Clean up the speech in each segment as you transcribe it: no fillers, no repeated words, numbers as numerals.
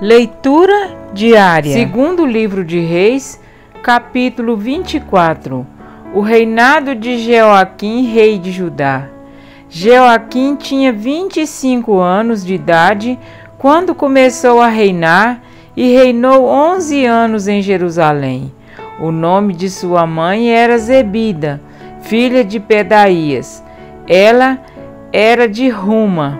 Leitura diária. Segundo livro de Reis, capítulo 24. O reinado de Jeoaquim, rei de Judá. Jeoaquim tinha 25 anos de idade quando começou a reinar e reinou 11 anos em Jerusalém. O nome de sua mãe era Zebida, filha de Pedaías. Ela era de Ruma.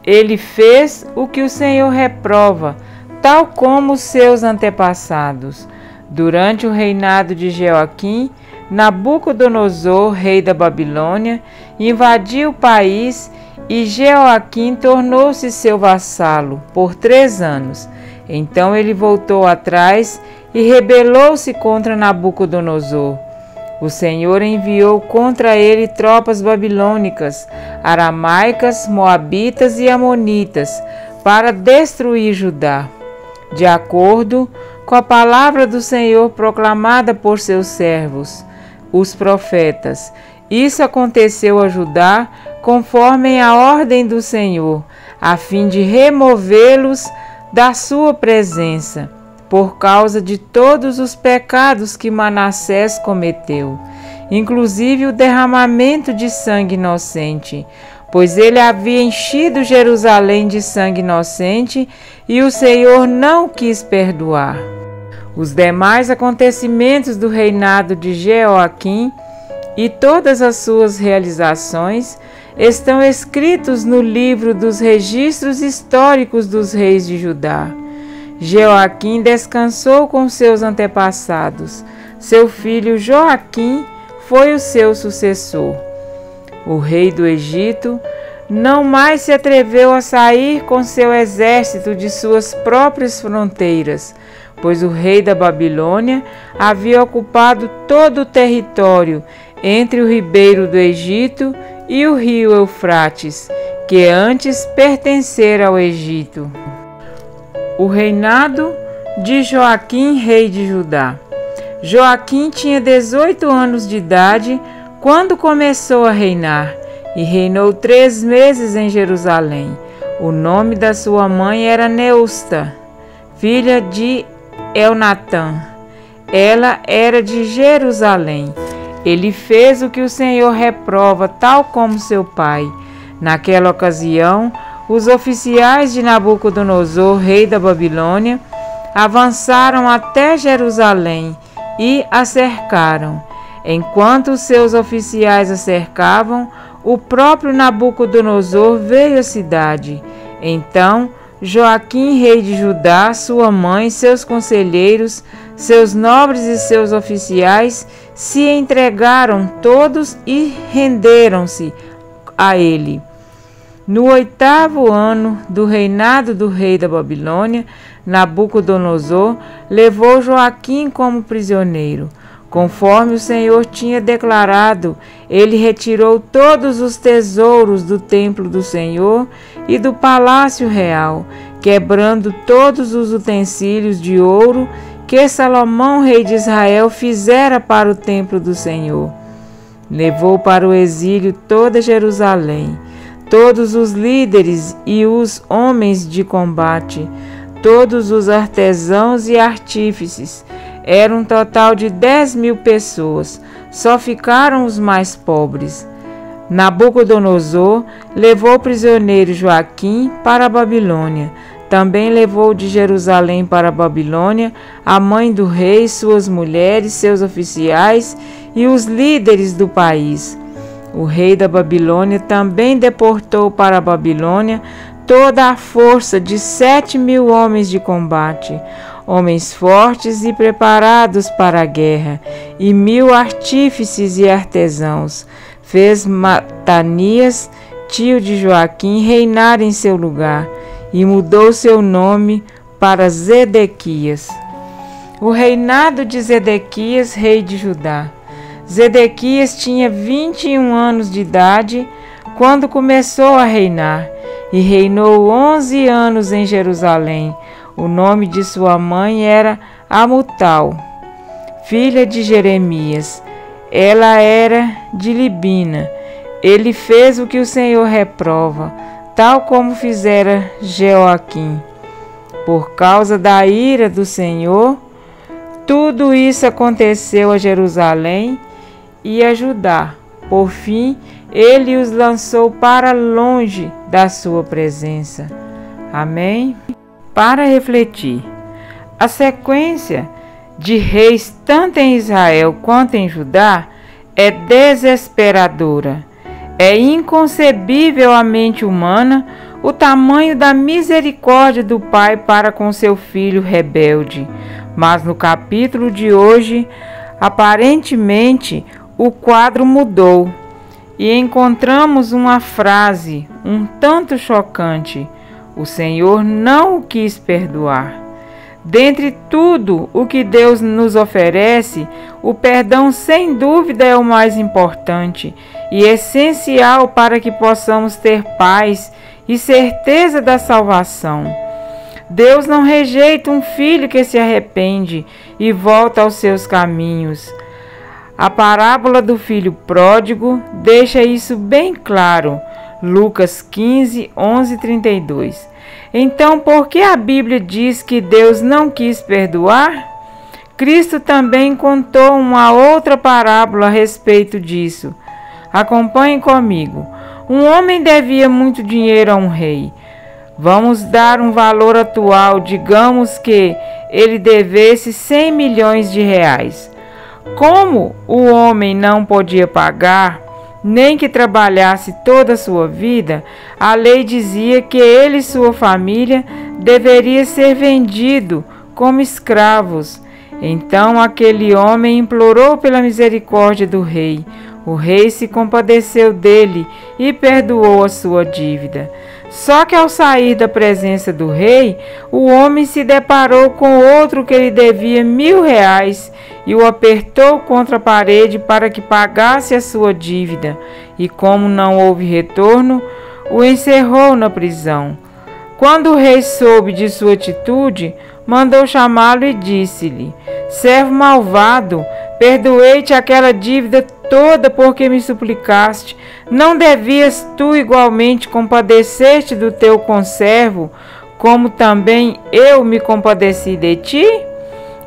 Ele fez o que o Senhor reprova, tal como os seus antepassados. Durante o reinado de Jeoaquim, Nabucodonosor, rei da Babilônia, invadiu o país e Jeoaquim tornou-se seu vassalo por 3 anos. Então ele voltou atrás e rebelou-se contra Nabucodonosor. O Senhor enviou contra ele tropas babilônicas, aramaicas, moabitas e amonitas para destruir Judá. De acordo com a palavra do Senhor proclamada por seus servos, os profetas, isso aconteceu a Judá conforme a ordem do Senhor, a fim de removê-los da sua presença, por causa de todos os pecados que Manassés cometeu, inclusive o derramamento de sangue inocente, pois ele havia enchido Jerusalém de sangue inocente e o Senhor não quis perdoar. Os demais acontecimentos do reinado de Jeoaquim e todas as suas realizações estão escritos no livro dos registros históricos dos reis de Judá. Jeoaquim descansou com seus antepassados. Seu filho Joaquim foi o seu sucessor. O rei do Egito não mais se atreveu a sair com seu exército de suas próprias fronteiras, pois o rei da Babilônia havia ocupado todo o território entre o ribeiro do Egito e o rio Eufrates, que antes pertencera ao Egito. O reinado de Joaquim, rei de Judá. Joaquim tinha 18 anos de idade quando começou a reinar e reinou 3 meses em Jerusalém. O nome da sua mãe era Neusta, filha de Elnatã. Ela era de Jerusalém. Ele fez o que o Senhor reprova, tal como seu pai. Naquela ocasião, os oficiais de Nabucodonosor, rei da Babilônia, avançaram até Jerusalém e a cercaram. Enquanto os seus oficiais a cercavam, o próprio Nabucodonosor veio à cidade. Então, Joaquim, rei de Judá, sua mãe, seus conselheiros, seus nobres e seus oficiais se entregaram todos e renderam-se a ele. No 8º ano do reinado do rei da Babilônia, Nabucodonosor levou Joaquim como prisioneiro. Conforme o Senhor tinha declarado, ele retirou todos os tesouros do templo do Senhor e do palácio real, quebrando todos os utensílios de ouro que Salomão, rei de Israel, fizera para o templo do Senhor. Levou para o exílio toda Jerusalém, todos os líderes e os homens de combate, todos os artesãos e artífices. Era um total de 10.000 pessoas, só ficaram os mais pobres. Nabucodonosor levou prisioneiro Joaquim para a Babilônia. Também levou de Jerusalém para a Babilônia a mãe do rei, suas mulheres, seus oficiais e os líderes do país. O rei da Babilônia também deportou para a Babilônia toda a força de 7.000 homens de combate, homens fortes e preparados para a guerra, e 1.000 artífices e artesãos. Fez Matanias, tio de Joaquim, reinar em seu lugar, e mudou seu nome para Zedequias. O reinado de Zedequias, rei de Judá. Zedequias tinha 21 anos de idade quando começou a reinar, e reinou 11 anos em Jerusalém. O nome de sua mãe era Amutal, filha de Jeremias. Ela era de Libina. Ele fez o que o Senhor reprova, tal como fizera Jeoaquim. por causa da ira do Senhor, tudo isso aconteceu a Jerusalém e a Judá. Por fim, ele os lançou para longe da sua presença. Amém? Para refletir, a sequência de reis tanto em Israel quanto em Judá é desesperadora. É inconcebível à mente humana o tamanho da misericórdia do Pai para com seu filho rebelde. Mas no capítulo de hoje, aparentemente, o quadro mudou e encontramos uma frase um tanto chocante: o Senhor não o quis perdoar. Dentre tudo o que Deus nos oferece, o perdão sem dúvida é o mais importante e essencial para que possamos ter paz e certeza da salvação. Deus não rejeita um filho que se arrepende e volta aos seus caminhos. A parábola do filho pródigo deixa isso bem claro. Lucas 15, 11 e 32. Então, por que a Bíblia diz que Deus não quis perdoar? Cristo também contou uma outra parábola a respeito disso. Acompanhe comigo. Um homem devia muito dinheiro a um rei. Vamos dar um valor atual, digamos que ele devesse 100 milhões de reais. Como o homem não podia pagar, nem que trabalhasse toda a sua vida, a lei dizia que ele e sua família deveriam ser vendidos como escravos. Então aquele homem implorou pela misericórdia do rei. O rei se compadeceu dele e perdoou a sua dívida. Só que ao sair da presença do rei, o homem se deparou com outro que lhe devia 1.000 reais e o apertou contra a parede para que pagasse a sua dívida. E como não houve retorno, o encerrou na prisão. Quando o rei soube de sua atitude, mandou chamá-lo e disse-lhe: servo malvado, perdoei-te aquela dívida toda porque me suplicaste. Não devias tu igualmente compadecer-te do teu conservo, como também eu me compadeci de ti?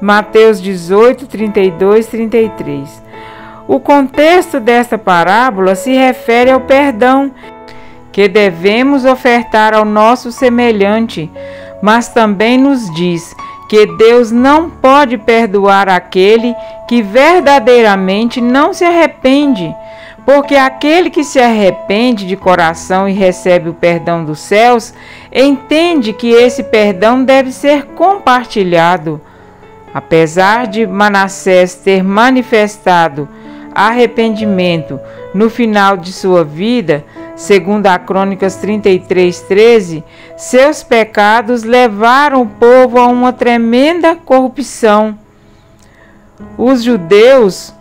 Mateus 18, 32, 33. O contexto desta parábola se refere ao perdão que devemos ofertar ao nosso semelhante, mas também nos diz que Deus não pode perdoar aquele que verdadeiramente não se arrepende, porque aquele que se arrepende de coração e recebe o perdão dos céus, entende que esse perdão deve ser compartilhado. Apesar de Manassés ter manifestado arrependimento no final de sua vida, segundo a Crônicas 33:13, seus pecados levaram o povo a uma tremenda corrupção. Os judeus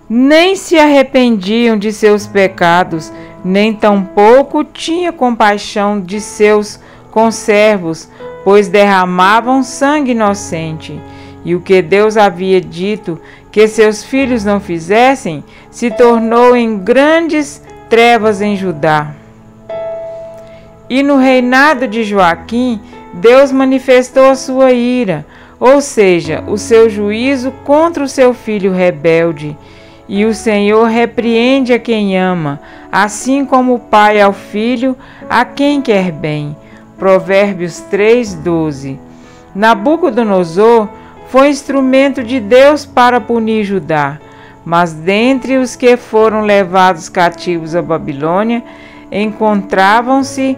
nem se arrependiam de seus pecados, nem tampouco tinham compaixão de seus conservos, pois derramavam sangue inocente. E o que Deus havia dito que seus filhos não fizessem, se tornou em grandes trevas em Judá. E no reinado de Joaquim, Deus manifestou a sua ira, ou seja, o seu juízo contra o seu filho rebelde. E o Senhor repreende a quem ama, assim como o pai ao filho, a quem quer bem. Provérbios 3:12. Nabucodonosor foi instrumento de Deus para punir Judá, mas dentre os que foram levados cativos à Babilônia, encontravam-se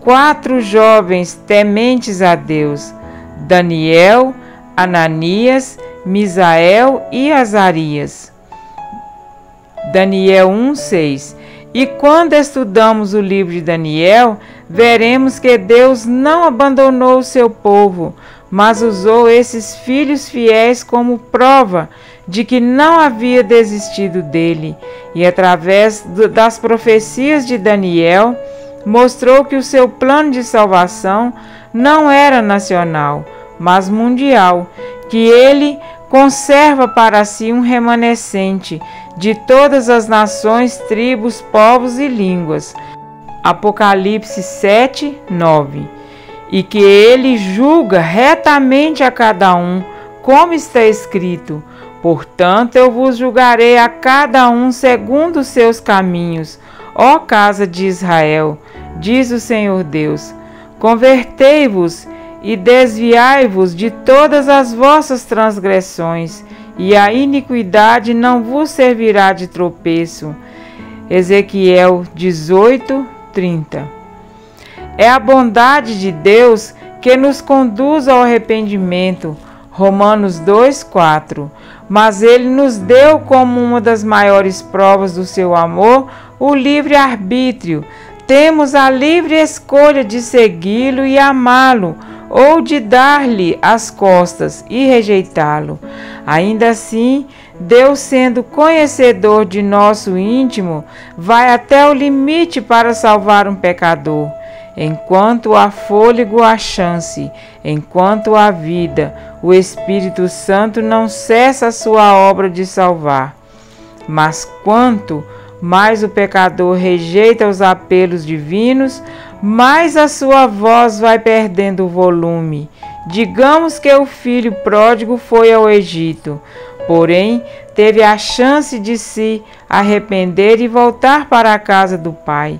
4 jovens tementes a Deus: Daniel, Ananias, Misael e Azarias. Daniel 1:6. E quando estudamos o livro de Daniel, veremos que Deus não abandonou o seu povo, mas usou esses filhos fiéis como prova de que não havia desistido dele. E através das profecias de Daniel, mostrou que o seu plano de salvação não era nacional, mas mundial, que ele conserva para si um remanescente de todas as nações, tribos, povos e línguas. Apocalipse 7:9. e que ele julga retamente a cada um, como está escrito: portanto, eu vos julgarei a cada um segundo os seus caminhos, ó casa de Israel, diz o Senhor Deus. Convertei-vos e desviai-vos de todas as vossas transgressões, e a iniquidade não vos servirá de tropeço. Ezequiel 18:30. É a bondade de Deus que nos conduz ao arrependimento. Romanos 2:4. Mas ele nos deu como uma das maiores provas do seu amor o livre-arbítrio. Temos a livre escolha de segui-lo e amá-lo, ou de dar-lhe as costas e rejeitá-lo. Ainda assim, Deus, sendo conhecedor de nosso íntimo, vai até o limite para salvar um pecador. Enquanto há fôlego, há chance. Enquanto há vida, o Espírito Santo não cessa a sua obra de salvar. Mas quanto mais o pecador rejeita os apelos divinos, mais a sua voz vai perdendo o volume. Digamos que o filho pródigo foi ao Egito, porém teve a chance de se arrepender e voltar para a casa do pai.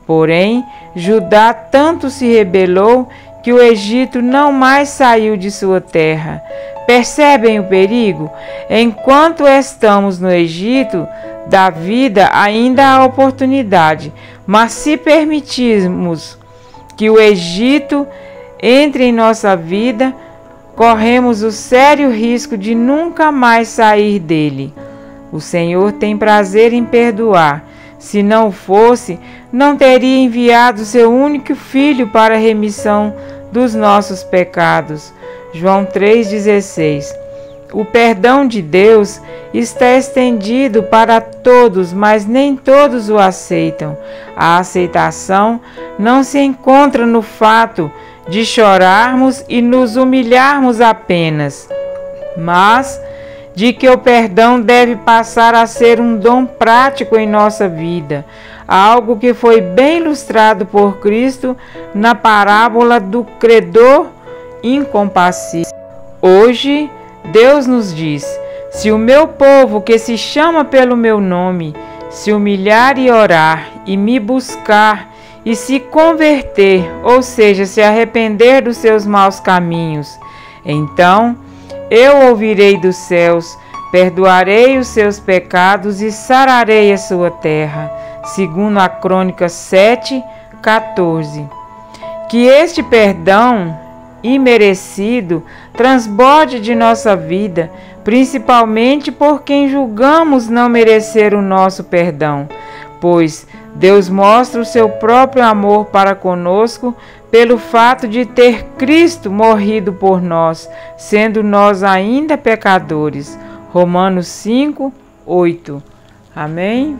Porém, Judá tanto se rebelou que o Egito não mais saiu de sua terra. Percebem o perigo? Enquanto estamos no Egito da vida, ainda há oportunidade, mas se permitirmos que o Egito entre em nossa vida, corremos o sério risco de nunca mais sair dele. O Senhor tem prazer em perdoar. Se não fosse, não teria enviado seu único filho para a remissão dos nossos pecados. João 3,16. O perdão de Deus está estendido para todos, mas nem todos o aceitam. A aceitação não se encontra no fato de chorarmos e nos humilharmos apenas, mas de que o perdão deve passar a ser um dom prático em nossa vida, algo que foi bem ilustrado por Cristo na parábola do credor incompassível. Hoje, Deus nos diz: se o meu povo, que se chama pelo meu nome, se humilhar e orar, e me buscar, e se converter, ou seja, se arrepender dos seus maus caminhos, então eu ouvirei dos céus, perdoarei os seus pecados e sararei a sua terra. Segundo a Crônicas 7:14. Que este perdão imerecido transborde de nossa vida, principalmente por quem julgamos não merecer o nosso perdão, pois Deus mostra o seu próprio amor para conosco pelo fato de ter Cristo morrido por nós, sendo nós ainda pecadores. Romanos 5:8. Amém?